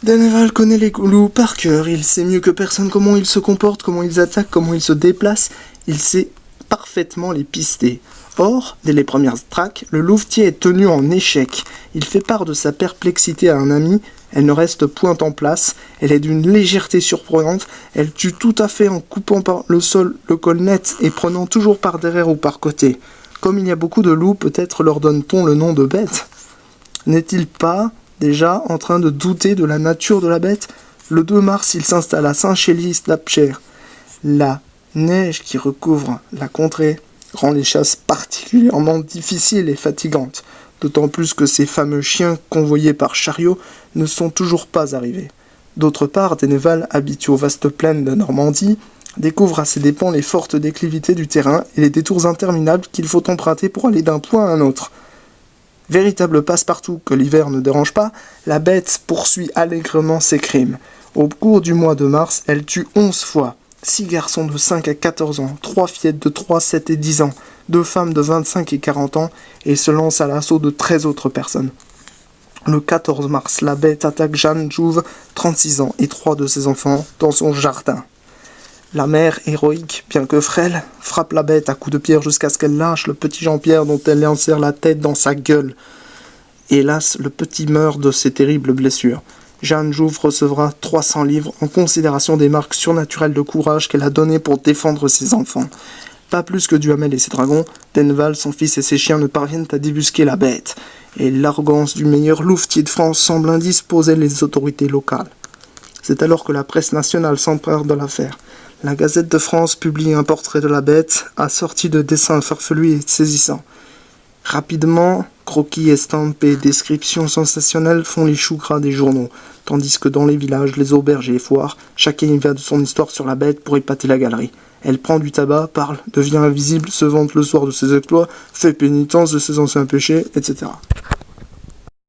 Denneval connaît les loups par cœur, il sait mieux que personne comment ils se comportent, comment ils attaquent, comment ils se déplacent, il sait parfaitement les pister. Or, dès les premières traques, le louvetier est tenu en échec. Il fait part de sa perplexité à un ami, elle ne reste point en place, elle est d'une légèreté surprenante, elle tue tout à fait en coupant par le sol le col net et prenant toujours par derrière ou par côté. Comme il y a beaucoup de loups, peut-être leur donne-t-on le nom de bête. N'est-il pas déjà en train de douter de la nature de la bête? Le 2 mars, il s'installe à Saint-Chély-Lapcher. La neige qui recouvre la contrée rend les chasses particulièrement difficiles et fatigantes, d'autant plus que ces fameux chiens convoyés par chariot ne sont toujours pas arrivés. D'autre part, Denneval, habitué aux vastes plaines de Normandie, découvre à ses dépens les fortes déclivités du terrain et les détours interminables qu'il faut emprunter pour aller d'un point à un autre. Véritable passe-partout que l'hiver ne dérange pas, la bête poursuit allègrement ses crimes. Au cours du mois de mars, elle tue 11 fois. 6 garçons de 5 à 14 ans, 3 fillettes de 3, 7 et 10 ans, 2 femmes de 25 et 40 ans, et se lance à l'assaut de 13 autres personnes. Le 14 mars, la bête attaque Jeanne Jouve, 36 ans, et 3 de ses enfants, dans son jardin. La mère, héroïque, bien que frêle, frappe la bête à coups de pierre jusqu'à ce qu'elle lâche le petit Jean-Pierre dont elle enserre la tête dans sa gueule. Hélas, le petit meurt de ses terribles blessures. Jeanne Jouve recevra 300 livres en considération des marques surnaturelles de courage qu'elle a données pour défendre ses enfants. Pas plus que Duhamel et ses dragons, Denneval, son fils et ses chiens ne parviennent à débusquer la bête, et l'arrogance du meilleur louvetier de France semble indisposer les autorités locales. C'est alors que la presse nationale s'empare de l'affaire. La Gazette de France publie un portrait de la bête, assorti de dessins farfelus et saisissants. Rapidement, croquis, estampes et descriptions sensationnelles font les choux gras des journaux, tandis que dans les villages, les auberges et les foires, chacun y va de son histoire sur la bête pour épater la galerie. Elle prend du tabac, parle, devient invisible, se vante le soir de ses exploits, fait pénitence de ses anciens péchés, etc.